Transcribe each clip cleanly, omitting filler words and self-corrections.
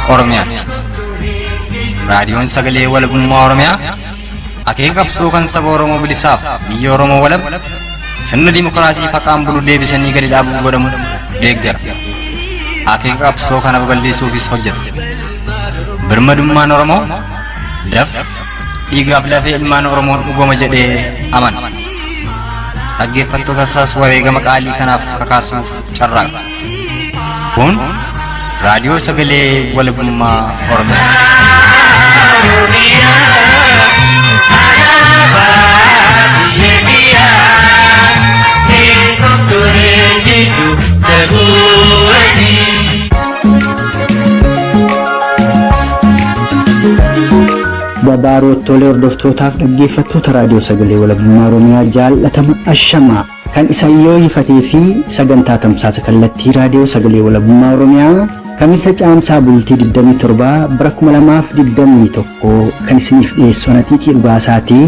Oromiyaati. Raadiyoon Sagalee Walabummaa Oromiyaa akeeka qabsoo kan saba Oromoo bilisaaf biyya Oromoo walab sirna dimokiraasii faqaan bulu deebisanii gadi dhaabuuf godhamu deeggara. Akeeka qabsoo kana babal'isuufis hojjeta. Birmadummaan Oromoo dafqa dhiigaaf lafee ilmaan Oromoo dhugoma jedhee amana. Dhaggeeffattoota isaas wareegama qaalii kanaaf kakaasuuf carraaqa. Kun raadiyoo Sagalee Walabummaa Oromiyaa. Babaroottolee hordoftootaaf dhaggeeffattoota raadiyoo Sagalee Walabummaa Oromiyaa jaallatama ashamaa kan isaan yoo ifatee fi sagantaa tamsaasa kallattii raadiyoo Sagalee Walabummaa Oromiyaa kamisa caamsaa bultii 27 bara 2021 kan isiniif dhiyeessu anaatiikii dhugaasaati.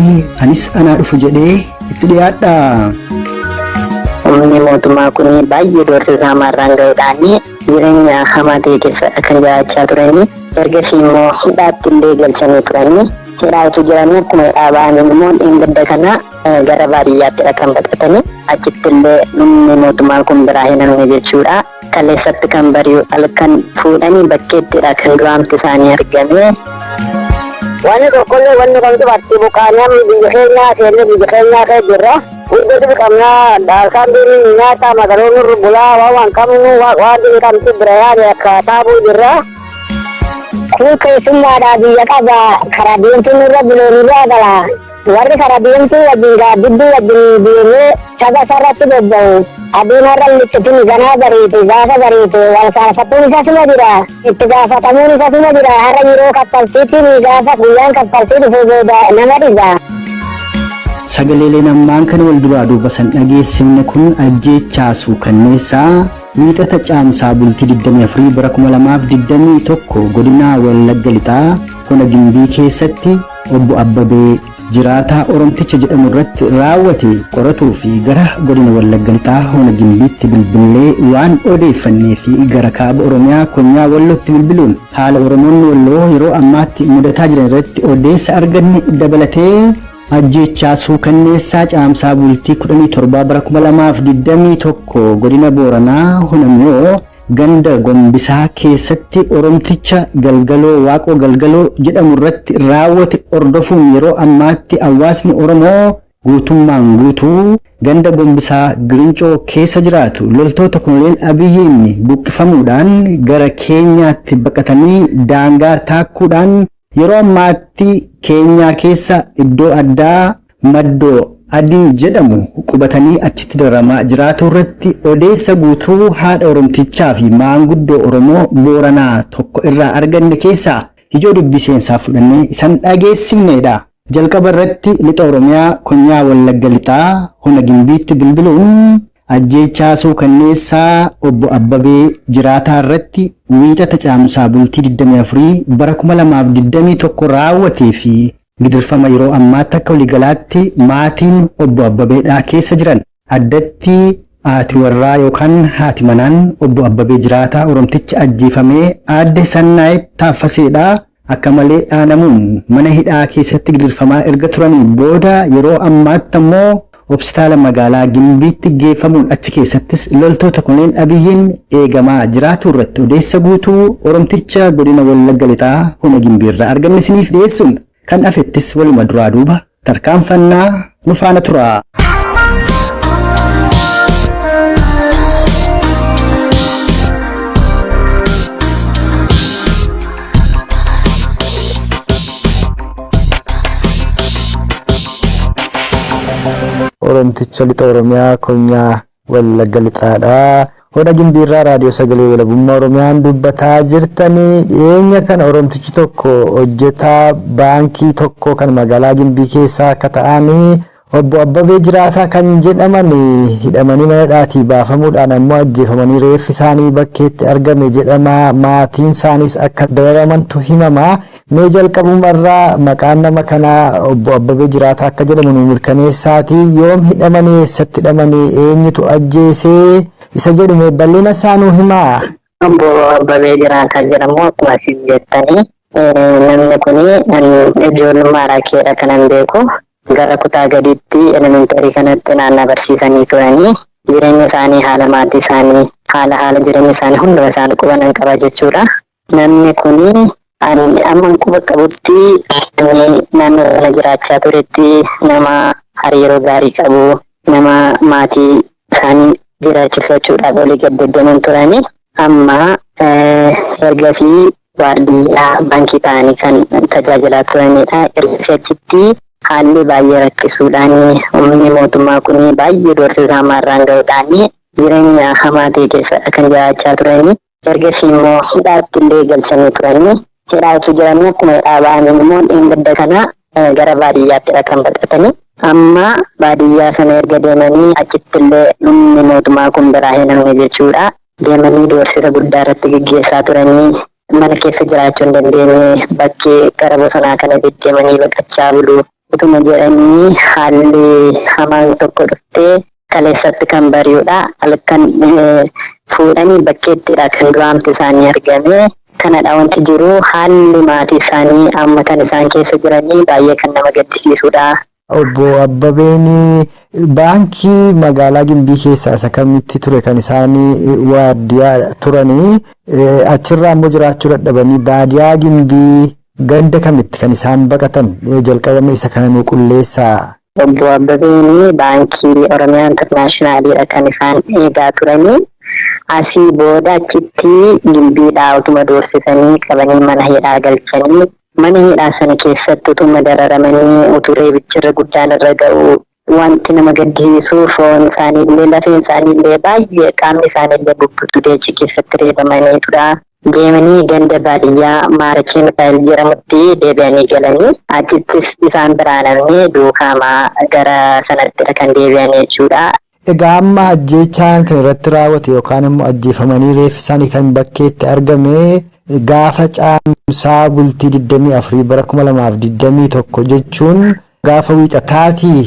Anis anaa dhufu jedhee itti dhiyaadha. Humni mootummaa kun baay'ee doorsisaa marraan ga'uudhaan jireenya hamaa ta'e keessa kan jiraachaa turani. Ergasii immoo hidhaatti illee galchanii turani. Hidhaatu jiranii akkuma hidhaa ba'anii immoo dhingidda kana gara baadiyyaatti kan baqatanii achitti illee humni mootummaa kun biraa hin hafne jechuudha. Kaleessatti kan bari'u halkan fuudhanii bakkeettidha kan du'aamti isaanii argame. Wanni tokkollee wanni kan dubartii buqaanaan biyya keenyaa seenne biyya keenyaa kee jirra. Guddatu biqilnaa daasaan birii nyaata makaroonni bulaa waan qabnu waan dinqamti bira yaade akka taabuu jirra. Kun keessummaadhaa biyya qaba karaa deemtuun irra biloonirraa gala. Warri karaa deemtuu wajjin gaaddiddu wajjin deemee saba sarratti bobba'u. Aduun har'a lichitin ganaa bariite gaafa bariite wal saafatuun isa suma jira. Itti gaafatamuun isa suma jira. Har'a yeroo kaffaltiitiin gaafa guyyaan kaffaltii dhufuu booda nama dhiba. Sagaleeleen ammaan kan wal duraa duuba san dhageessifne kun ajjeechaa suukanneessaa wiixata caamsaa bultii 24 bara 2021 godina Wallagga Lixaa Hona Gimbii keessatti obbo Abbabee jiraataa Oromticha jedhamu irratti raawwate qoratuu fi gara godina Wallagga Lixaa Hona Gimbiitti bilbilee waan odeeffannee fi gara kaaba Oromiyaa Konyaa Wallootti bilbiluun haala Oromoonni Walloo yeroo ammaatti mudataa jiran irratti odeessa arganne dabalatee ajjeechaa suukanneessaa caamsaa bultii 17 bara 2021 godina Booranaa Honamiyoo ganda Gombisaa keessatti Oromticha Galgaloo Waaqoo Galgaloo jedhamu irratti raawwate ordofuun yeroo ammaatti hawaasni Oromoo guutummaan guutuu ganda Gombisaa Girincoo keessa jiraatu loltoota Koloneel Abiyyiin buqqifamuudhaan gara Keenyaatti baqatanii daangaa taakkuudhaan yeroo ammaatti Keenyaa keessa iddoo addaa Maddoo Adii jedhamu qubatanii achitti daramaa jiraatu irratti odeessa guutuu haadha Oromtichaa fi maanguddoo Oromoo Booranaa tokko irraa arganne keessaa ijoo dubbii seensaa fudhannee isan dhageessifnedha. Jalqaba irratti lixa Oromiyaa Konyaa Wallagga Lixaa Hona Gimbiitti bilbiluun ajjeechaa suukanneessaa obbo Abbabee jiraataa irratti wiixata caamsaa bultii 24 bara 2021 raawwatee fi gidirfama yeroo ammaatti akka waliigalaatti maatiin obbo Abbabeedhaa keessa jiran addatti haati warraa yookaan haati manaan obbo Abbabee jiraataa Oromticha ajjeefamee aadde Sannaayet Taaffaseedhaa akka malee dhaanamuun mana hidhaa keessatti gidirfamaa erga turanii booda yeroo ammaatti ammoo hospitaala magaalaa Gimbiitti geeffamuun achi keessattis loltoota Koloneel Abiyyiin eegamaa jiraatu irratti odeessa guutuu Oromticha godina Wallagga Lixaa Hona Gimbiirraa arganne isiniif dhiyeessuun kan afettis waluma duraa duuba tarkaanfannaa nu faana tura. Oromticha lixa Oromiyaa Konyaa Wallagga Lixaadhaa Hona Gimbiirraa raadiyoo Sagalee Walabummaa Oromiyaan dubbataa jirtanii dhiyeenya kana Oromtichi tokko hojjetaa baankii tokko kan magaalaa Gimbii keessaa akka ta'anii obbo Abbabee jiraataa kan jedhaman hidhamanii mana hidhaatii baafamuudhaan ammoo ajjeefamanii reeffi isaanii bakkeetti argame jedhama. Maatiin isaaniis akka dararamantu himama. Mee jalqabumarraa maqaan nama kanaa obbo Abbabee jiraataa akka jedhamu nu mirkaneessaati. Yoom hidhamanii eessatti hidhamanii eenyutu ajjeesee isa jedhume bal'ina isaa nuu himaa. obbo Abbabee Jiraan kan jedhamu akkuma isin jettanii namni kun ijoollummaadhaa keessa kanan beeku gara kutaa gadiitti elementarii kanatti naannoo barsiisanii turanii jireenya isaanii haala maatii isaanii haala jireenya isaanii hunda isaan quban qaba jechuudha. Namni kun amma quba qabutti naannoo sana jiraachaa turetti nama hariiroo gaarii qabu nama maatii isaanii jiraachifachuudhaaf olii gaddeeman turanii amma ergasii waardiyyaa baankii ta'anii kan tajaajilaa turanidha. Ergasii achitti haalli baay'ee rakkisuudhaan uummanni mootummaa kun baay'ee doorsisaa marraan ga'uudhaan jireenya hamaa ta'e keessa kan jiraachaa turanii ergasii immoo hidhaatti illee galchanii turanii hidhaatti jiranii akkuma dhaaba'an immoo dhingidda kana gara baadiyyaatti kan baqatanii amma baadiyyaa sana erga deemanii achitti illee uummanni mootummaa kun biraa hin hafne jechuudha. Deemanii doorsisa guddaa irratti gaggeessaa turanii mana keessa jiraachuu hin dandeenye bakkee gara bosonaa kana deddeemanii baqachaa bulu utuma jedhanii haalli hamaan tokko dhuftee kaleessatti kan bari'uudha. Halkan fuudhanii bakkeettidha kan du'aamti isaanii argame. Kanadha wanti jiru haalli maatii isaanii amma kan isaan keessa jiranii baay'ee kan nama gaddisiisudha. Obbo Abbabeen baankii magaalaa Gimbii keessaa isa kamitti ture kan isaanii waardiyyaa turanii achirraa immoo jiraachuu dadhabanii baadiyyaa Gimbii ganda kamitti kan isaan baqatan jalqabame isa kana nu qulleessaa. Obbo Abbabeen baankii Oromiyaa Intarnaashinaaliidha kan isaan eegaa turanii asii booda achitti Gimbiidhaa utuma doorsisanii qabanii mana hidhaa galchanii mana hidhaa sana keessatti utuma dararamanii utuu reebichirra guddaan irra ga'u wanti nama gaddisiisu foon isaaniillee lafeen isaaniillee baay'ee qaamni isaaniillee bubbutu deechi keessatti reebamanii tura. Deemanii ganda baadiyyaa Maarachii Mikaa'el jedhamutti deebi'anii galanii achittis isaan biraa namni duukaamaa gara sanatti kan deebi'an jechuudha. Egaa amma ajjeechaan kan irratti raawwate yookaan immoo ajjeefamanii reeffi isaanii kan bakkeetti argame gaafa caamsaa bultii 24 bara 2021 jechuun gaafa wiixataatii.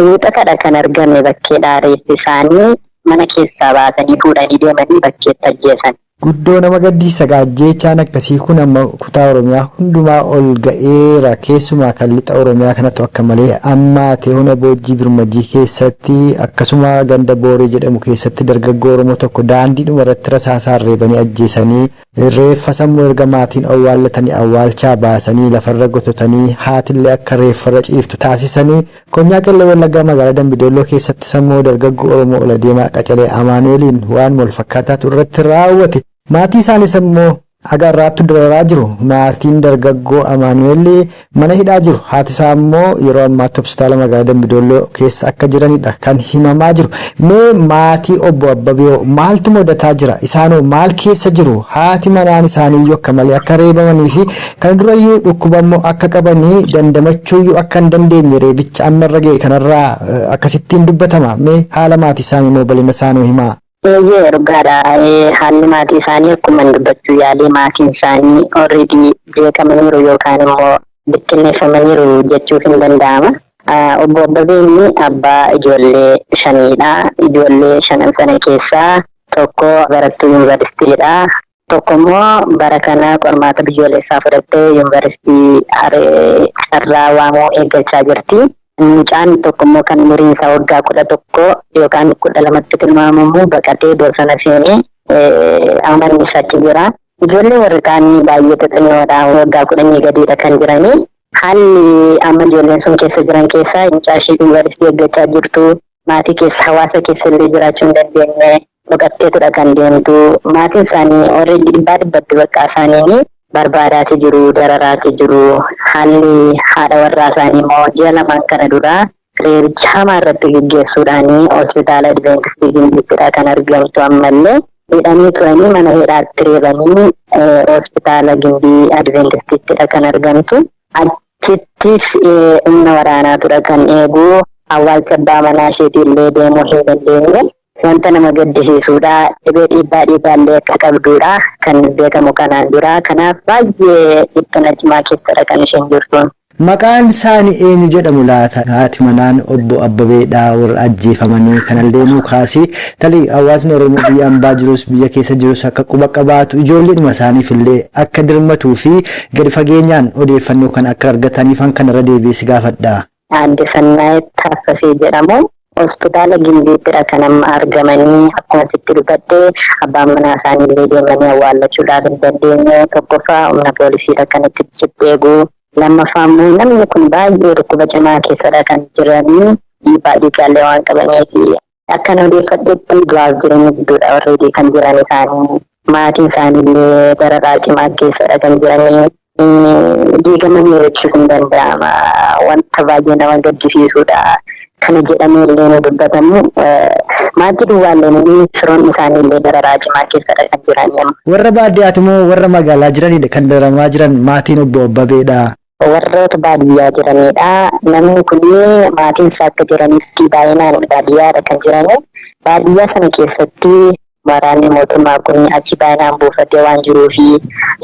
Wiixatadha kan argame bakkeedhaa reeffi isaanii mana keessaa baasanii fuudhanii deemanii bakkeetti ajjeesan. Guddoo nama gaddisiisa ajjeechaan akkasii kun amma kutaa Oromiyaa hundumaa ol ga'eera keessumaa kan lixa Oromiyaa kanatti akka malee amma Teehuna Boojjii Birmajii keessatti akkasuma ganda Booree jedhamu keessatti dargaggoo Oromoo tokko daandiidhuma irratti rasaasaan reebanii ajjeesanii reeffa sammuu erga maatiin awwaallatanii awwaalchaa baasanii lafarra gototanii haatillee akka reeffarra ciiftu taasisanii Konyaa Qellem Wallaggaa magaalaa Dambidolloo keessatti sammuu dargaggoo Oromoo ol deemaa Qacalee Amaanueliin waan wal fakkaataatu irratti raawwate. Maatii isaaniis immoo agarraattu dararaa jiru. Maatiin dargaggoo Amaanuel mana hidhaa jiru. Haati isaa immoo yeroo ammaatti hospitaala magaalaa Dambidolloo keessa akka jiranidha kan himamaa jiru. Mee maatii obbo Abbabee maaltu mudataa jira? Isaanoo maal keessa jiru? Haati manaan isaaniiyyuu akka malee akka reebamanii fi kan durayyuu dhukkubamoo akka qabanii dandamachuuyyuu akka hin dandeenye reebicha ammarra ga'e kanarraa akkasittiin dubbatama. Mee haala maatii isaanii immoo bal'ina isaanoo himaa. Dhugaadha. Haalli maatii isaanii akkuma dubbachuu yaalee maatiin isaanii already beekamaniiru yookaan immoo bittinneeffamaniiru jechuuf hin danda'ama. Obbo Abbabeen abbaa ijoollee shanidha. Ijoollee shanan sana keessaa tokko barattuu yuunivarsiitiidha. Tokko immoo bara kana qormaata biyyoolessaa fudhattee yuunivarsiitii Carraa Waamoo eeggachaa jirti. Mucaan tokko immoo kan umuriin isaa waggaa 11 yookaan 12tti tilmaamamu baqatee bosona seenee amanni isaatti jira. Ijoollee warri kaanii baay'ee xixinnoodha. Waggaa 10 gadiidha kan jiranii. Haalli amma ijoolleen sun keessa jiran keessaa mucaa ishee yuunivarsiitii eeggachaa jirtu maatii keessa hawaasa keessa illee jiraachuu hin dandeenye baqatteetudha kan deemtu. Maatiin isaanii already dhibbatti bakka isaanii barbaadaati jiru, dararaati jiru. Haalli haadha warraa isaanii immoo ji'a lamaan kana dura reebicha hamaa irratti gaggeessuudhaan hospitaala Adventistii Gimbiittidha kan argamtu. Ammallee hidhanii turanii mana hidhaatti reebanii hospitaala Gimbii Adventistiittidha kan argamtu. Achittis humna waraanaatudha kan eegu. Awwaalcha abbaa manaa isheetiillee deemuu hin dandeenye. Wanta nama gaddisiisudha. Dhibee dhiibbaallee akka qabdudha kan beekamu kanaan dura. Kanaaf baay'ee dhiphina cimaa keessadha kan isheen jirtu. Maqaan isaanii eenyu jedhamu laata? Haati manaan obbo Abbabeedhaa warra ajjeefamanii kanallee nu kaasii talii hawaasni Oromoo biyya ambaa jirus biyya keessa jirus akka quba qabaatu ijoolleedhuma isaaniif illee akka dirmatuu fi gadi fageenyaan odeeffannoo kan akka argataniif kan irra deebi'ee gaafadha. Aadde Sannaayet Taaffasee jedhamu hospitaala Gimbiittidha kan amma argamanii akkuma sitti dubattee abbaan manaa isaaniillee deemanii awwaallachuudhaaf hin dandeenye. Tokkoffaa humna poolisiidha kan itti eegu. Lammaffaa immoo namni kun baay'ee dhukkuba cimaa keessadha kan jiranii dhiibbaa dhiigaallee waan qabaniif akkan odeeffadhetti du'aaf jireenya gidduudha warreedii kan jiran isaanii. Maatiin isaaniillee dararaa cimaa keessadha kan jiranii. Diigamanii jechuun hin danda'ama. Wanta baay'ee nama gaddisiisudha. Kana jedhamee illee nu dubbatamu maatii duwwaallee firoonni isaaniillee dararaa cimaa keessadha kan jiran. Warra baadiyyaati moo warra magaalaa jiranidha kan dararamaa jiran maatiin obbo Abbabeedha? Warroota baadiyyaa jiranidha. Namni kun maatiin isaa akka jiranitti baay'inaan baadiyyaadha kan jirani. Baadiyyaa sana keessatti waraanni mootummaa kun achi baay'inaan buufatee waan jiruufi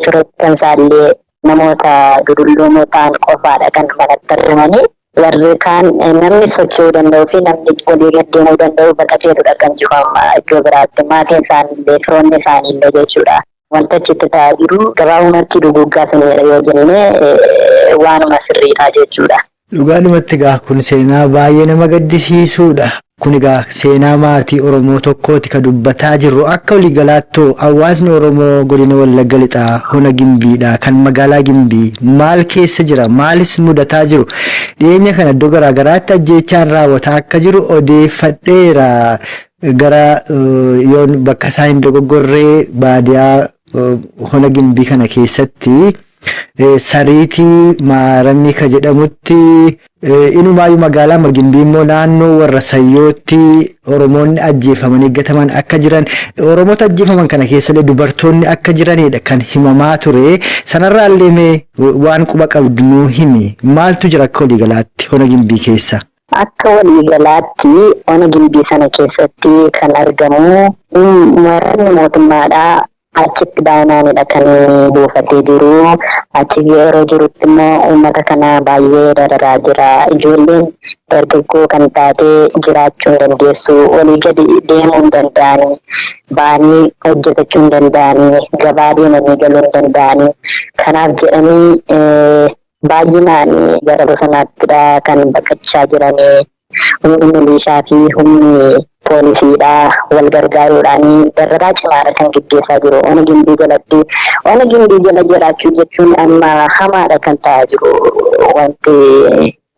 firoottan isaallee namoota dudulloomoo ta'an qofaadha kan manatti argamanii. Warri kaan namni socho'uu danda'uu fi namni walii gad deemuu danda'u baqateetudha kan jiru amma iddoo biraatti. Maatiin isaaniillee firoonni isaaniillee jechuudha. Wanta achitti ta'aa jiru gabaabumatti duguggaa sanadha yoo jenne waanuma sirriidha jechuudha. Dhugaadhumatti egaa kun seenaa baay'ee nama gaddisiisudha. Kun egaa seenaa maatii Oromoo tokkooti kan dubbataa jirru. Akka waliigalaatti hawaasni Oromoo godina Wallagga Lixaa Hona Gimbiidha kan magaalaa Gimbii maal keessa jira? Maalis mudataa jiru? Dhiyeenya kana iddoo garaagaraatti ajjeechaan raawwataa akka jiru odeeffadheera. Gara yoon bakka isaa hin dogoggorree baadiyyaa Hona Gimbii kana keessatti Sariitii Maaramii ka jedhamutti inumaayyuu magaalaa Gimbii immoo naannoo warra Sayyootti Oromoonni ajjeefamanii gataman akka jiran, Oromoota ajjeefaman kana keessallee dubartoonni akka jiranidha kan himamaa ture. Sanarraallee mee waan quba qabdu nuu himi. Maaltu jira akka waliigalaatti Hona Gimbii keessa? Akka waliigalaatti Hona Gimbii sana keessatti kan argamu waraanni mootummaadha. Achitti baay'inaanidha kan buufatee jiru. Achi yeroo jirutti immoo uummata kana baay'ee dararaa jira. Ijoolleen dargaggoo kan taate jiraachuu hin dandeessu. Walii gadi deemuu hin danda'ani. Ba'anii hojjetachuu hin danda'ani. Gabaa deemanii galuu hin danda'ani. Kanaaf jedhanii baay'inaan gara bosonaattidha kan baqachaa jiranii. Humni milishaa fi humni poolisiidha wal gargaaruudhaan dararaa cimaadha kan gaggeessaa jiru. Hona Gimbii jalatti Hona Gimbii jala jiraachuu jechuun amma hamaadha kan ta'aa jiru wanti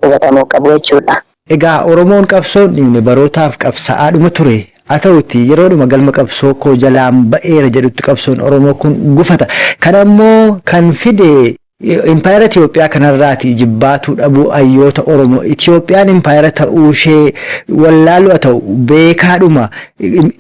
hubatamuu qabu jechuudha. Egaa Oromoon qabsoon barootaaf qabsaa'aadhuma ture. Haa ta'uuti yeroodhuma galma qabsoo koo jalaan ba'eera jedhutti qabsoon Oromoo kun gufata. Kanammoo kan fide Impaayera Itoophiyaa kanarraati jibbaatuu dhabuu hayyoota Oromoo. Itoophiyaan impaayera ta'uu ishee wallaaluu haa ta'u beekaadhuma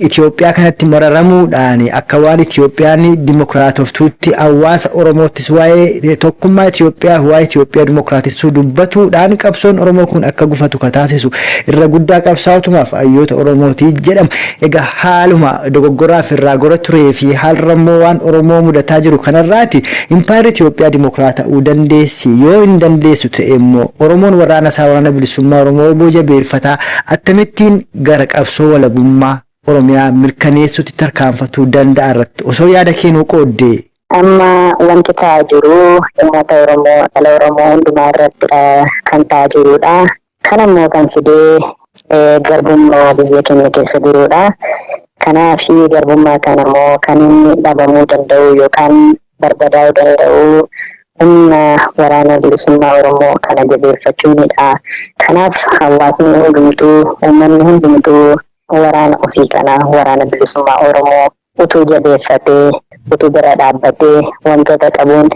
Itoophiyaa kanatti mararamuudhaan akka waan Itoophiyaan dimokiraatoftuutti hawaasa Oromoottis waa'ee tokkummaa Itoophiyaa waa'ee Itoophiyaa dimokiraatessuu dubbatuudhaan qabsoon Oromoo kun akka gufatu kataasisu irra guddaa qabsaa'utumaaf hayyoota Oromooti jedhama. Egaa haaluma dogoggoraaf irraa gora turee fi haalrammoo waan Oromoo mudataa jiru kanarraati impaayera Itoophiyaa dimokiraatessuu ta'uu dandeessi. Yoo hin dandeessu ta'e immoo Oromoon waraana isaa waraana bilisummaa Oromoo boja beelfataa akkamittiin gara qabsoo walabummaa Oromiyaa mirkaneessuutti tarkaanfatuu danda'a irratti osoo yaada kennuu qooddee. Amma wanti ta'aa jiru uummata Oromoo dhala Oromoo hundumaa irratti kan ta'aa jirudha. Kana immoo kan fidee garbummaa biyya keenya keessa jirudha. Kanaaf garbummaa kana immoo kan inni dhabamuu danda'u yookaan barbadaa'uu danda'u humna waraana bilisummaa Oromoo kana jabeeffachuunidha. Kanaaf hawaasni hundumtuu uummanni hundumtuu waraana ofii kana waraana bilisummaa Oromoo utuu jabeeffatee utuu bira dhaabbatee wantoota qabuun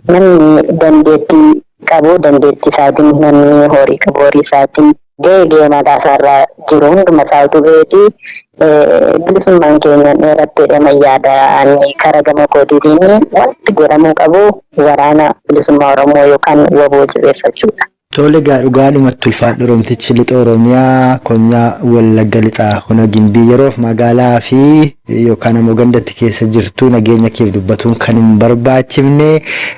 namni dandeettii qabu dandeettii isaatiin namni horii qabu horii isaatiin gahee mataa isaarraa jiru hunduma isaa utuu beekii bilisummaan keenya dheeratteedha yaadaan karaa gama kootiitiin wanti godhamuu qabu waraana bilisummaa Oromoo yookaan waboo jabeeffachuudha. Tole dhugaadhumatti ulfaadhu Oromtichi lixa Oromiyaa konyaa Wallagga lixaa hona Gimbii yeroof magaalaa fi yookaan ammoo gandatti keessa jirtu nageenya keef dubbatuun kan hin barbaachifne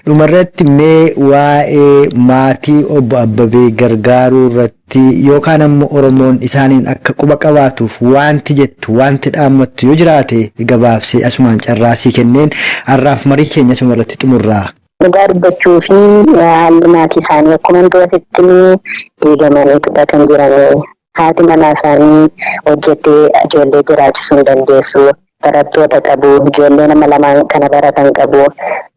dhumarratti mee waa'ee maatii obbo Abbabee gargaaruu irratti yookaan ammoo Oromoon isaaniin akka quba qabaatuuf wanti jettu wanti dhaammattu yoo jiraate gabaabsee asumaan carraasii kenneen har'aaf marii keenya asumarratti xumurraa. Dhugaa dubbachuu fi haalli maatii isaanii akkuma duratti diigamanii kan jiran haati manaa isaanii hojjettee ijoollee jiraachisuu hin dandeessu. Barattoota qabu, ijoollee nama lamaan kana baratan qabu,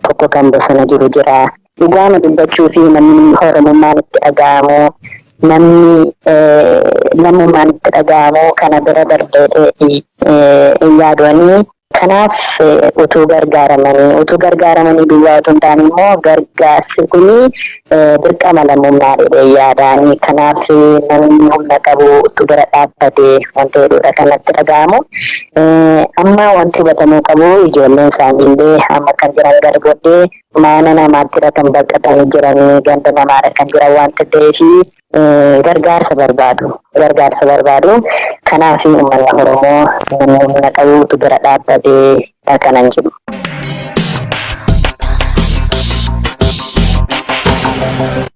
tokko kan bosona jiru jira. Dhugaa dubbachuu fi namni Oromummaan itti dhaga'amu, namni lammummaan itti dhaga'amu kana bira darbee hin yaadanii. Kanaaf utuu gargaaramanii biyyaa otoo hin taane immoo gargaarsi kuni dirqama lammummaa jedhee yaadanii kanaaf namni humna qabu utuu bira dhaabbatee wanta hedduudha kanatti dhaga'amu. Amma wanti hubatamuu qabu ijoolleen isaaniillee amma kan jiran garbooddee mana namaatti kan baqatanii jiranii ganda namaadha kan jiran wanta ta'eef gargaarsa barbaadu. Kanaaf uummanni Oromoo namni humna qabu utuu bira dhaabbatee kanan jiru.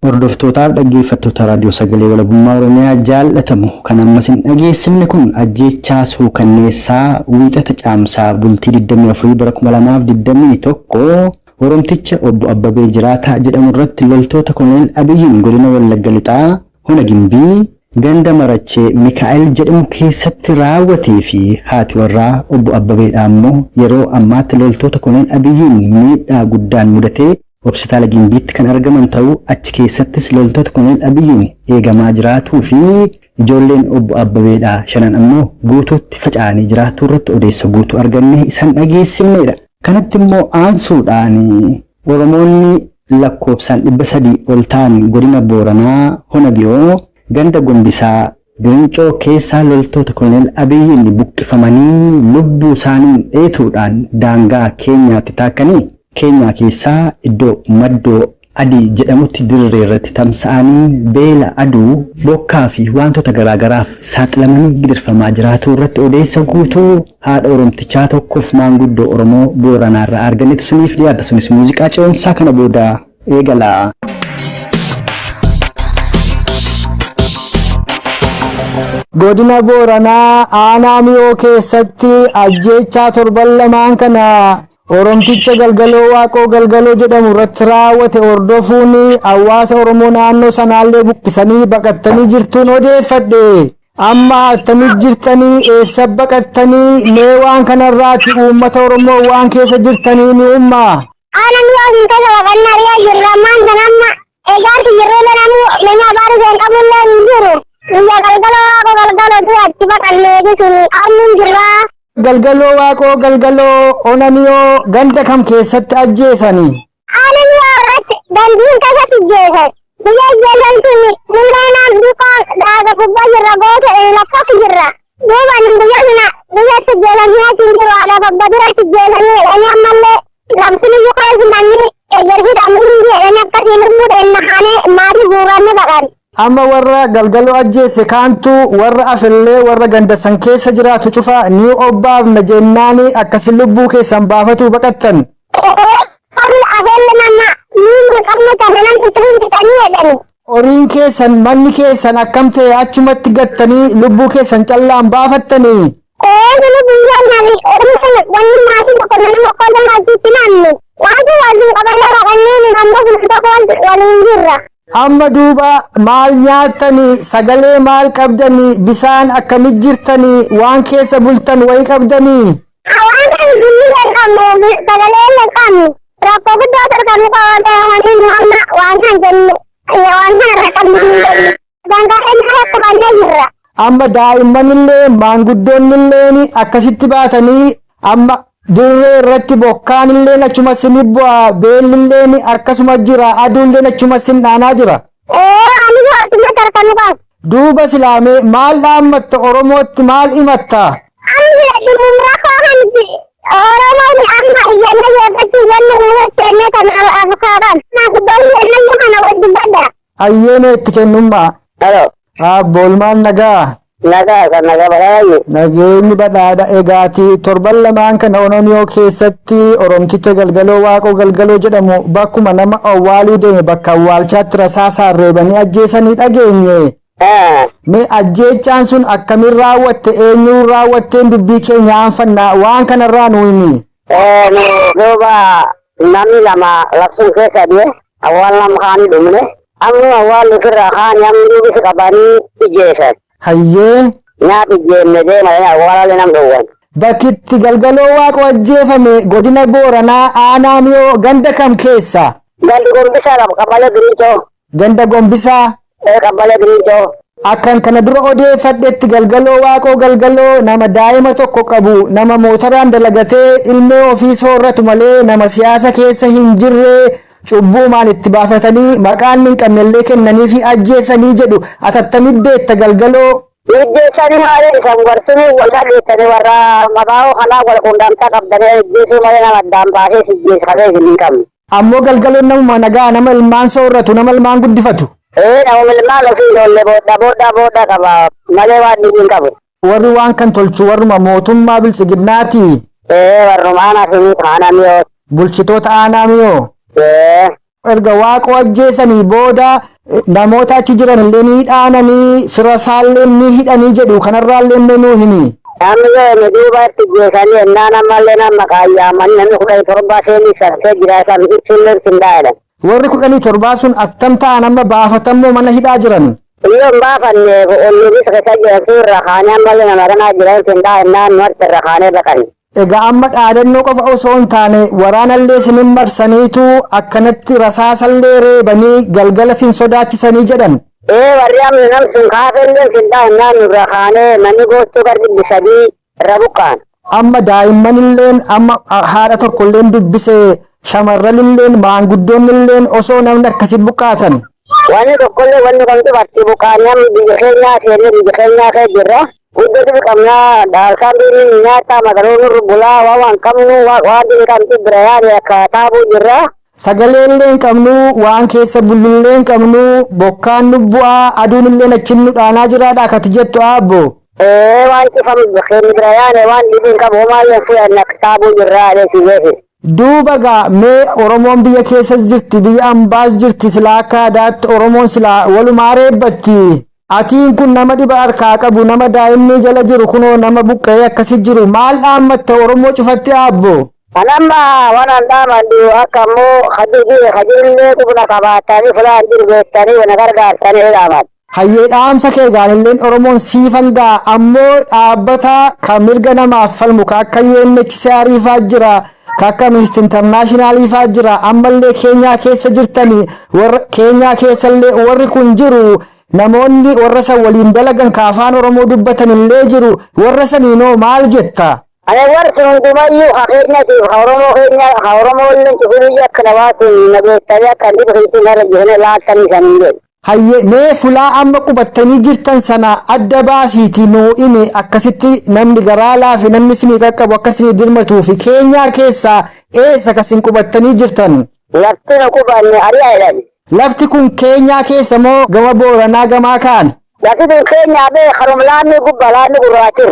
Hordoftootaaf dhaggeeffattoota raadiyoo sagalee walabummaa Oromiyaa jaallatamu kan ammas hin dhageessifne kun ajjeechaa suukanneessaa wiixata caamsaa bultii 24 bara 2021 Oromticha obbo Abbabee Jiraataa jedhamu irratti loltoota Koloneel Abiyyiin godina Wallagga lixaa hona Gimbii ganda marachee Mikaa'el jedhamu keessatti raawwatee fi haati warraa obbo Abbabeedhaa immoo yeroo ammaatti loltoota Koloneel Abiyyiin miidhaa guddaan mudatee hospitaala Gimbiitti kan argaman ta'uu achi keessattis loltoota Koloneel Abiyyiin eegamaa jiraatuu fi ijoolleen obbo Abbabeedhaa shanan ammoo guutuutti faca'anii jiraatuu irratti odeessa guutuu argannee isaan dhageessifneedha. Kanatti immoo aansuudhaan Oromoonni lakkoofsaan 300 ol ta'an godina Booranaa hona Biyoo ganda Gombisaa Girincoo keessaa loltoota Koloneel Abiyyiin buqqifamanii lubbuu isaanii dheetuudhaan daangaa Keenyaatti taakkanii Keenyaa keessaa iddoo maddoo adii jedhamutti dirree irratti tamsa'anii beela aduu bokkaa fi wantoota garaagaraaf saaxilamanii gidirfamaa jiraatuu irratti odeessa guutuu haadha Oromtichaa tokkoof maanguddoo Oromoo Booranaarraa argannetti suniif dhiyaata. Sunis muuziqaa ce'umsaa kana booda eegala. Godina Booranaa aanaa Miyoo keessatti ajjeechaa torban lamaan kana Oromticha Galgaloo Waaqoo Galgaloo jedhamu irratti raawwate hordofuun hawaasa Oromoo naannoo sanaallee buqqisanii baqattanii jirtuun odeeffadhe. Amma attamitti jirtanii eessa baqattanii mee waan kanarraati uummata Oromoo waan keessa jirtanii ni ummaa. Aanaan yoo hin keessa baqannaa riyaa jirra ammaan ganamma eegaarti yeroo lanamu nama baaru seen qabullee hin jiru. Biyya Galgaloo Waaqoo Galgaloo achi baqannee jechuun aannuun jirraa. Galgaloo Waaqoo Galgaloo ona Miyoo ganda kam keessatti ajjeesanii? Aanaan yoo irratti dandiin keessatti ajjeesan. Biyya ajjeesan tuni mul'inaan duukaan dhaaga gubbaa jirra goota lakkoofsi jirra. Duuba biyya sana biyyatti ajjeesan nyaatiin jiru haadha babba duratti ajjeesanii jedhanii ammallee labsini yuukaa simanii eegarsiidha amurii jedhanii akkasiin hirmuudhaan nahanee maatii guuranne baqan. Amma warra Galgaloo ajjeese kaantu warra afillee warra gandasan keessa jiraatu cufa ni obbaafna jennaani akkasi lubbuu keessan baafatu baqattan. Horiin keessan manni keessan akkam ta'e achumatti gattanii lubbuu keessan callaan baafattanii. Amma duuba maal nyaattanii sagalee maal qabdanii bisaan akkamit jirtanii waan keessa bultan wayi qabdanii. Waan kan gulli qabnu sagalee qabnu rakkoo guddaa tarkaanfii qabaatee waan kan jennu waan kan irra qabnu dangaa keenya akka baay'ee jirra. Amma daa'immanillee maanguddoonnillee akkasitti baatanii amma dirree irratti bokkaanillee achuma sin bu'aa beellillee akkasuma jira aduullee achuma sin dhaanaa jira. Ani akkuma tarkaanfii qabu. Duuba silaamee maal dhaammatta Oromootti maal himatta? Ani dhimma kookanti Oromoon amma iyyannoo yoo ta'u wanni uummata kennee kan afukaaran. Maanguddoonni iyyannoo kana wajjin badda. Ayyeeno itti kennummaa. Halo. Boolmaan nagaa. Nagaa kan nagaa badhaadha. Nageenyi badhaadha egaati torban lamaan kana Oromiyaa keessatti Oromticha Galgaloo Waaqoo Galgaloo jedhamu bakkuma nama awwaaluu deeme bakka awwaalchaatti rasaasaan reebanii ajjeesanii dhageenye. Mee ajjeechaan sun akkamiin raawwatte eenyuun raawwatteen dubbii keenya aanfannaa waan kanarraa nu himi. Duuba namni lama labsuun keessa du'e awwaal nama kaanii dhumne amma awwaal ofirraa kaanii amma duubisa qabanii ijjeessan. Hayyee. Nyaata ijjeenne deemanii awwaalaa nam dhowwan. Bakkitti Galgaloo Waaqoo ajjeefame godina Booranaa aanaa miyoo ganda kam keessa? Gandi Gombisaa qaba Qabbalee Birincoo. Ganda Gombisaa? Qabbalee Birincoo. Akkan kana dura odeeffadhetti Galgaloo Waaqoo Galgaloo nama daa'ima tokko qabu nama mootoraan dalagatee ilmee ofii soorratu malee nama siyaasa keessa hin jirre cubbuumaan itti baafatanii maqaan hin qabnellee kennanii fi ajjeesanii jedhu atattamitti beekta Galgaloo. Ijjeessanii malee isaan warsunii waldaa beektanii warra maqaa kanaa wal quunnamtaa qabdanii ijjeessuu malee nama addaan baasee ijjeessatee hin qabne. Ammoo Galgaloon namuma nagaa nama ilmaan soorratu nama ilmaan guddifatu. Nama ilmaan ofii ijoollee booddaa qaba malee waan hin qabu. Warri waan kan tolchu warruma mootummaa bilchiginnaati. Warruma aanaa fi aanaa miyoo. Bulchitoota aanaa miyoo. Erga Waaqoo ajjeesanii booda namoota achi jiran illee ni dhaananii firasaallee ni hidhanii jedhu kanarraallee nuu himi. Namni duuba itti jeesanii ennaa namallee nama qaayyaamanii namni 17 seenii sarkee jira isaan ibsuullee sindaa'edha. Warri 17 sun attam ta'an amma baafatammoo mana hidhaa jiran. Yoo baafanne olluubis keessa jiratu irra kaanee ammallee nama kanaa jiran sindaa'ennaan nuwatti irra kaanee baqani. Egaa amma dhaadannoo qofa osoo hin taane waraanallee sinin marsaniitu akkanatti rasaasallee reebanii galgala sin sodaachisanii jedhan. Warri amni namsun kaafellee sindaa'ennaan nurra kaanee manni gochuu garbi bisadii irra buqqaan. Amma daa'immanilleen amma haadha tokkolleen dubbisee shamarranilleen maanguddoonnilleen osoo namni akkasi buqqaatan. Wanni tokkollee wanni kamtu batti buqqaanii biyya keenyaa seenee biyya keenyaa kee jirra. Uddati qabnaa daalkaan biiriin nyaata madaroon bulaa waan qabnu waan kamtu bira yaade akka taabuu jirra. Sagaleellee hin qabnu waan keessa bullullee hin qabnu bokkaan nu bu'aa aduun illee achin nu dhaanaa jiraadha akkati jettu aabbo. Waan cifamu keenya bira yaade waan dhibiin qabu homaallee fudhanna akka taabuu jirra adeemsiseefi. Duuba gaa mee Oromoon biyya keessas jirti biyya ambaas jirti silaa akka aadaatti Oromoon silaa walumaa reebbatti. Atiin kun nama dhiba harkaa qabu nama daa'imni jala jiru kunoo nama buqqa'ee akkasi jiru maal dhaammatte Oromoo cufatti aabbo. Anamma waan an dhaamadhu akka ammoo hajillee qubna qabaatanii fulaan jiru beektanii wana gargaartanii dhaamadhu. Hayyee dhaamsa kee gaanilleen Oromoon siifan gaa ammoo dhaabbata kan mirga namaaf falmu ka akka UNHCR faa jira ka akka Amnesty International faa jira ammallee Keenyaa keessa jirtanii warra Keenyaa keessallee warri kun jiru. Namoonni warra san waliin dalagan ka afaan Oromoo dubbatan illee jiru warra saniinoo maal jetta? Ani warri sun hundumayyuu hakeennatiif Oromoo keenya Oromoo illee cufuriyyi akka nabaatiin nabeessanii akka dhiba keessi irra jiranii laattanii saniin jedhu. Hayyee mee fulaa amma qubattanii jirtan sana adda baasiitii nuu himi akkasitti namni garaa laafi namni isinii qaqqabu akka isinii dirmatuu fi Keenyaa keessaa eessa kasin qubattanii jirtan? Lafti nu qubanne ari'aa jedhani. Lafti kun Keenyaa keessa moo gama Booranaa gamaa kaan? Lafti kun Keenyaa bee harumlaanni gubba laanni gurraachir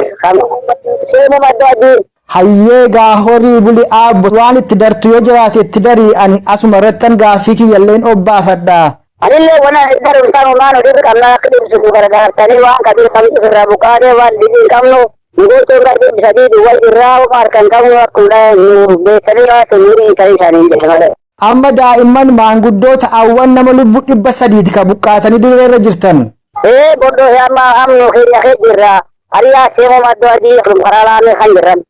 seenu madda adii. Hayyee gaa horii buli aabbo waan itti dartu yoo jiraate itti darii ani asuma irrattan gaaffii kiyyalleen obbaafadha. Anillee wana darumsaan uumaan oduu qabnaa akka dhibsisu gargaartanii waan qabii qabdu irraa buqaatee waan dhibii qabnu gochuun garbii bisadii duwwaa irraa harkan qabnu akkuma beeksanii laatu miirii ta'ii isaanii jedhe malee. Amma daa'imman maanguddoota awwan nama lubbu 300 ka buqqaatanii dirreerra jirtan. Boddoo amma amnu keenya kee jirra. Ariyaa seema maddoo adii karaa laamee kan jirran.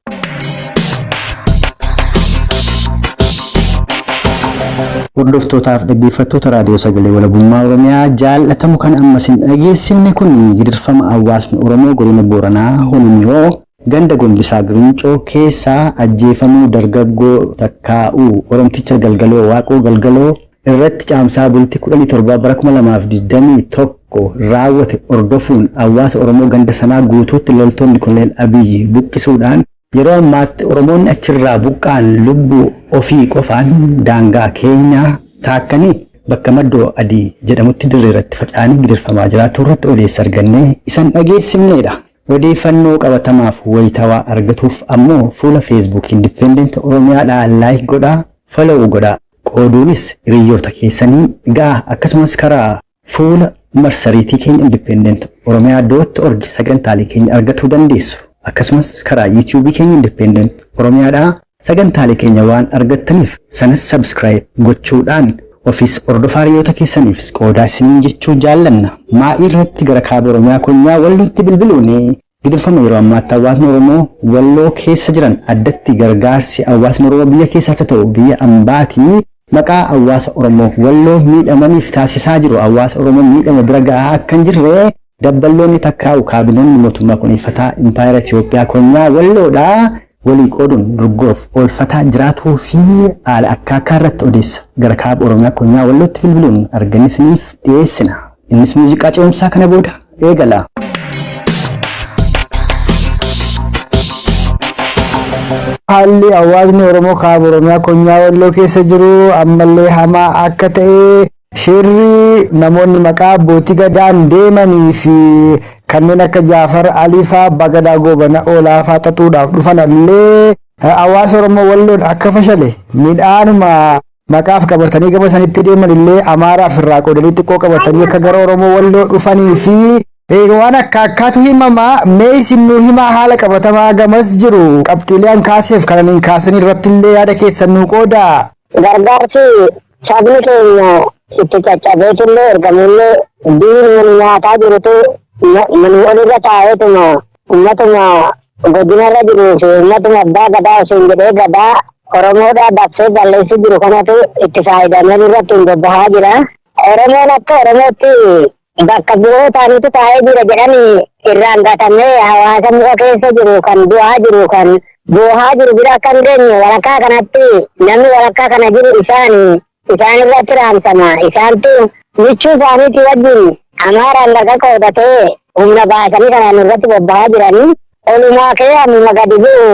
Hordoftootaaf dhaggeeffattoota raadiyoo sagalee walabummaa Oromiyaa jaallatamu kan ammas hin dhageessifne kun gidirfama hawaasni Oromoo godina Booranaa Honimiyoo ganda Gombisaa Girincoo keessaa ajjeefamuu dargaggoo Takkaa'uu Oromticha Galgaloo Waaqoo Galgaloo irratti caamsaa bultii 17 bara 2021 raawwate hordofuun hawaasa Oromoo ganda sanaa guutuutti loltoonni Koloneel Abiyyi buqqisuudhaan yeroo ammaatti Oromoonni achirraa buqqaan lubbuu ofii qofaan daangaa Keenyaa taakkanii bakka maddoo adii jedhamutti dirree irratti faca'anii gidirfamaa jiraatu irratti odeessa argannee isan dhageessifneedha. Odeeffannoo qabatamaaf wayitawaa argatuuf ammoo fuula Facebook Independent Oromiyaadhaan laayik godhaa, follow godhaa. Qooduunis hiriyoota keessanii ga'a. Akkasumas karaa fuula marsariitii keenya Independent Oromiyaa.org sagantaalee keenya argatuu dandeessu. Akkasumas karaa YouTube keenya Independent Oromiyaadhaa sagantaalee keenya waan argattaniif sanas subscribe gochuudhaan ofiis hordofaa hiriyoota keessaniifis qoodaa isiniin jechuu jaallanna. Maa'ii irratti gara kaaba Oromiyaa konyaa Wallootti bilbiluun gidirfama yeroo ammaatti hawaasni Oromoo Walloo keessa jiran addatti gargaarsi hawaasni Oromoo biyya keessaas haa ta'u biyya ambaatii maqaa hawaasa Oromoo Walloo miidhamaniif taasisaa jiru. Hawaasa Oromoo miidhama bira gahaa akka hin jirre dabballoonni takkaa'u kaabinoonni mootummaa kunuunfataa Impaayera Itoophiyaa konyaa Walloodhaa walii qooduun dorgoof oolfataa jiraatuu fi haala akka irratti odeessa gara kaaba Oromiyaa konyaa Wallootti bilbiluun argannisiniif dhiyeessina. Innis muuziqaa ce'umsaa kana booda eegala. Haalli hawaasni Oromoo kaaba Oromiyaa konyaa Walloo keessa jiru ammallee hamaa akka ta'e shirri namoonni maqaa abbootii gadaan deemanii fi kanneen akka Jaafar Aliifaa Bagadaa Goobana Olaafaa xaxuudhaaf dhufan illee hawaasa Oromoo Walloon akka fashale midhaanuma maqaaf qabatanii gama sanitti deeman illee Amaaraaf irraa qoodanii xiqqoo qabatanii akka gara Oromoo Walloo dhufanii fi waan akkaatu himamaa. Mee isin nuu himaa haala qabatamaa gamas jiru qabxiileen kaaseef kananiin kaasan irratti illee yaada keessan nuu qoodaa. Gargaarsi sabni keenya itti caccabeetullee ergamillee diinni nyaataa jirutu manni walirra taa'eetuma ummatuma godinarra jiruu fi ummatuma abbaa gadaa osoo hin jedhee gadaa Oromoodhaa dabsee balleessi jiru kanatu itti faayidamee irratti hin bobbahaa jira. Oromoon akka Oromootti bakka bu'oo taanitu taa'ee jira jedhanii irraan gatamee hawaasa muka keessa jiru kan du'aa jiru kan boohaa jiru bira akka hin geenye walakkaa kanatti namni walakkaa kana jiru isaan irratti raamsama. Isaantu michuu isaaniitii wajjin Amaaraan laga qoodatee humna baasanii kanaan irratti bobbahaa jiranii olumaa kee hammuma gadi bu'u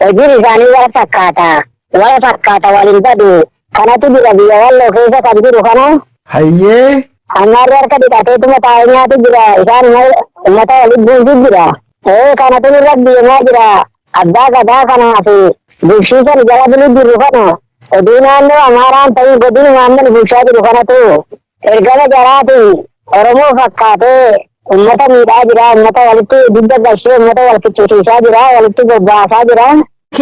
hojiin isaanii wala fakkaata waliin badu kanatu jira biyya Walloo keessa kan jiru kana. Hayyee. Amaarri harka dhiqateetuma taa'ee nyaatu jira. Isaan uummata waliin buusu jira. Kanatu irra deemaa jira. Abbaa gadaa kanaa fi bulchiinsa jala biluu jiru kana oduu naannoo Amaaraan ta'ii godina naannoo bulchaa jiru kanatu ergama jaraati Oromoo fakkaatee uummata miidhaa jira. Uummata walitti dugda galchee uummata wal fichisiisaa jira. Walitti bobbaasaa jira.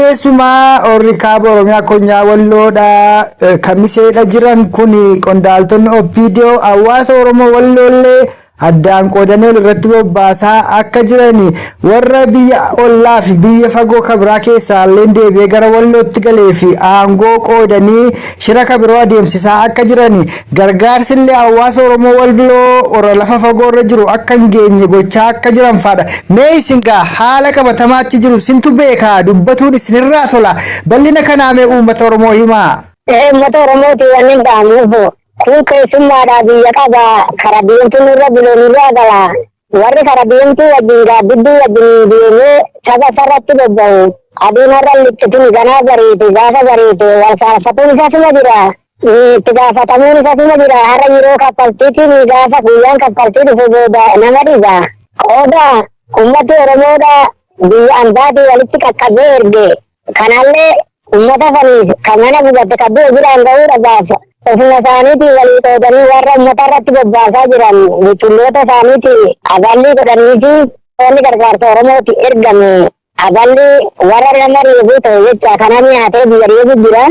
Keessumaa warri kaaba Oromiyaa konyaa Walloodhaa kamiseedha jiran kun qondaaltonni OPDO hawaasa Oromoo Walloollee addaan qoodanii irratti bobbaasaa akka jirani warra biyya ollaa fi biyya fagoo kabiraa keessaa illee deebi'ee gara Wallootti galee fi aangoo qoodanii shira kabiroo adeemsisaa akka jirani gargaarsi illee hawaasa Oromoo Walloo ora lafa fagoo irra jiru akka hin geenye gochaa akka jiran fadha. Mee isin gaa haala qabatamaatti jiru sintu beekaa dubbatuun isinirraa tola bal'ina kanaa mee uummata Oromoo himaa. Uummata Oromooti wanni gaamuufu. Kun keessummaadhaa biyya qaba karaa deemtuu irra biloonirraa gala warri karaa deemtuu wajjin gaaddidduu wajjin deemee saba sarratti bobba'u aduun irra lixxitin ganaa bariite gaafa bariite wal faarfatuun isasuma jira itti gaafatamuun isasuma jira har'a yeroo kaffaltiitiin gaafa guyyaan kaffaltii dhufu booda nama dhiba qooda ummati Oromoodha biyya ambaatii walitti qaqqabee erge kanallee ummata saniif kan mana gubate kabbee biraan ga'uudha gaafa. Ofuma isaaniitii walii qoodanii warra uummata irratti bobbaasaa jiran biqiltoota isaaniitii aballi godhaniifi wanni gargaarsa Oromooti ergame aballi warra nama reebuu ta'e jecha kana nyaatee biyya reebu jira.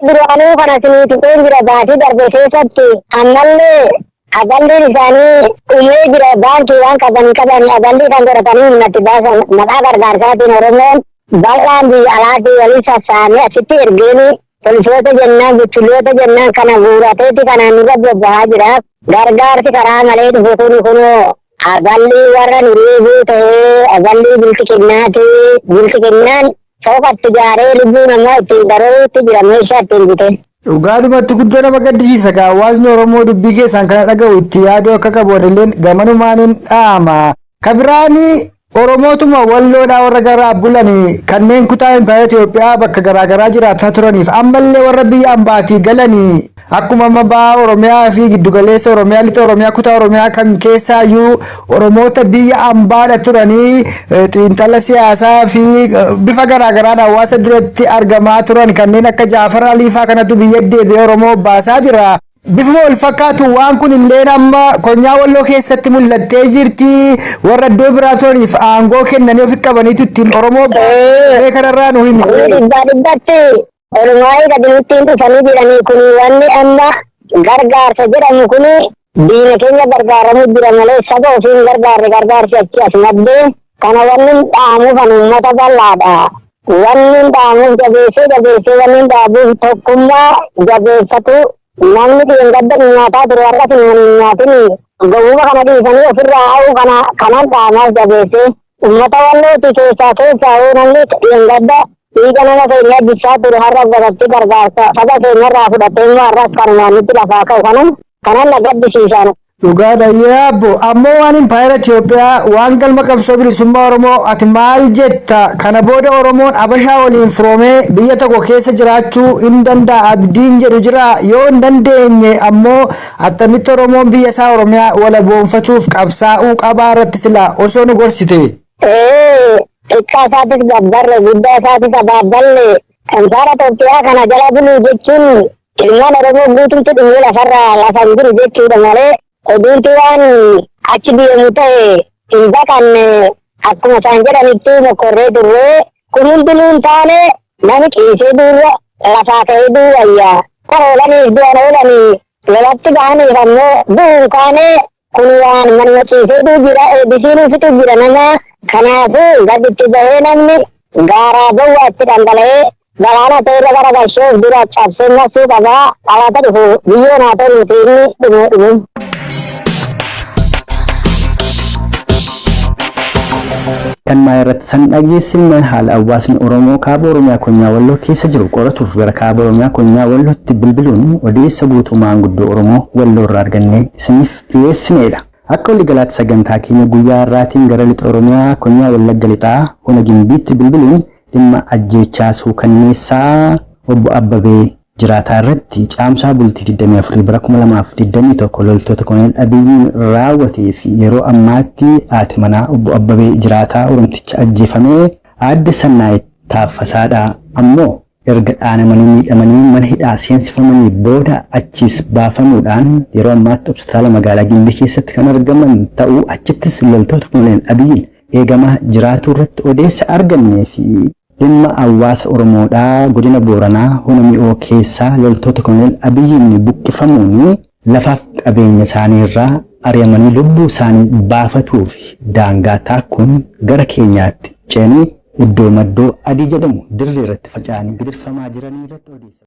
Duraanuu kana siniiti qeen jira baatii darbe keessatti ammallee aballiin isaanii dhumee jira baankii waan qaban aballii kan godhatanii humnatti baasan maqaa gargaarsaatiin Oromoon bal'aan biyya alaatii walii sassaamee asitti ergeeni. Poolisoota jennaan biqiltoota jennaan kana guurateeti kanaan irra bobbahaa jira. Gargaarsi karaa malee dhufu kunoo aballi warra nu reebuu ta'ee aballi bilchiqinnaan soofatti jaaree lubbuu namaa ittiin darootti jira meeshaa ittiin bite. Dhugaadhumatti guddoo nama gaddisiisa gaa hawaasni Oromoo dubbii keessaan kana dhaga'u itti yaaduu akka qabu illeen gamanumaan dhaama. Kabiraanii Oromootuma Walloodhaa warra garaa bulanii kanneen kutaa Impaayera Itoophiyaa bakka garaagaraa jiraataa turaniif ammallee warra biyya ambaatii galanii akkuma amma baha Oromiyaa fi giddugaleessa Oromiyaa lixa Oromiyaa kutaa Oromiyaa kan keessaayyuu Oromoota biyya ambaadha turanii xiinxala siyaasaa fi bifa garaagaraan hawaasa duratti argamaa turan kanneen akka Jaafar Aliifaa kanatu biyya deebi'ee Oromoo baasaa jira. Bifuma wal fakkaatu waan kun illee amma konyaa Walloo keessatti mul'attee jirti. Warra iddoo biraa turaniif aangoo kennanii ofi qabaniitu ittiin Oromoo baasee kanarraa nu himi. Dhibbatti Oromoo gadinittiin dhufanii jiranii kun wanni amma gargaarsa jedhamu kun diina keenya gargaaramuu jira malee saba ofiin gargaarsi achi as maddee kana wanni dhaamuuf kan uummata bal'aadha. Wanni dhaamuuf jabeessee wanni dhaabuuf tokkummaa jabeeffatu namni gadda nyaataa ture warra hin nyaatin gowwuma kana dhiisanii ofirraa haa'u kanan dhaamaaf jabeessee uummata Wallooti keessaa namni gadda dhiiga nama keenya bisaa ture har'a godhatti gargaarsa saba keenyarraa fudhatee immoo har'as kanumaan nutti lafaa ka'u kanan na gaddisiisan. Dhugaadha yaabbo ammoo waan impaayera Itoophiyaa waan galma qabsoo bilisummaa Oromoo ati maal jetta kana booda Oromoon Abashaa waliin firoomee biyya tokko keessa jiraachuu hin danda'a abdiin jedhu jira yoo hin dandeenye ammoo attamitti Oromoon biyya isaa Oromiyaa walaboonfatuuf qabsaa'uu qabaa irratti silaa osoo nu gorsite. Xiqqaa isaatis gabbarre guddaa isaatis abaabballe ansaara Itoophiyaa kana jala buluu jechuun ilmaan Oromoo guutumtu dhimmi lafa hin jiru jechuudha malee oduutu waan achi deemu ta'e hin baqanne akkuma isaan jedhanitti mokorree turree kun hundinuu hin taane nami ciisee duurra lafaa ka'ee duwwayyaa kan oolaniif du'an oolanii lolatti ba'aniif ammoo du'uun kaane kun waan manuma ciisee duu jira eebbisiinuufitu jira nama kanaafuu gaditti bahee namni gaaraa gowwaatti dhangala'ee galaana ta'erra gara gashuuf dura cabsee masuu qabaa alaata dhufu biyyoon haa ta'u nuti inni dhumu. Kan maayirratti san dhageessifne haala hawaasni Oromoo kaaba Oromiyaa konyaa Walloo keessa jiru qoratuuf gara kaaba Oromiyaa konyaa Wallootti bilbiluun odeessa guutuu maanguddoo Oromoo Walloo irraa argannee isiniif dhiyeessineedha. Akka waliigalaatti sagantaa keenya guyyaa har'aatiin gara lixa Oromiyaa konyaa Wallagga lixaa hona Gimbiitti bilbiluun dhimma ajjeechaa suukanneessaa obbo Abbabee jiraataa irratti caamsaa bultii 24 bara 2021 loltoota Koloneel Abiyyiin raawwatee fi yeroo ammaatti haati manaa obbo Abbabee jiraataa Oromticha ajjeefamee aadde Sannaayit Taaffasaadha ammoo erga dhaanamanii miidhamanii mana hidhaa seensifamanii booda achiis baafamuudhaan yeroo ammaatti hospitaala magaalaa Gimbii keessatti kan argaman ta'uu achittis loltoota Koloneel Abiyyiin eegamaa jiraatuu irratti odeessa argannee fi dhimma hawaasa Oromoodhaa godina Booranaa hona mi'oo keessaa loltoota Koloneel Abiyyiin buqqifamuun lafaaf qabeenya isaanii irraa ari'amanii lubbuu isaanii baafatuuf daangaa taakkuun gara keenyaatti ceenii iddoo maddoo adii jedhamu dirree irratti faca'anii gidirfamaa jiranii irratti odeessa.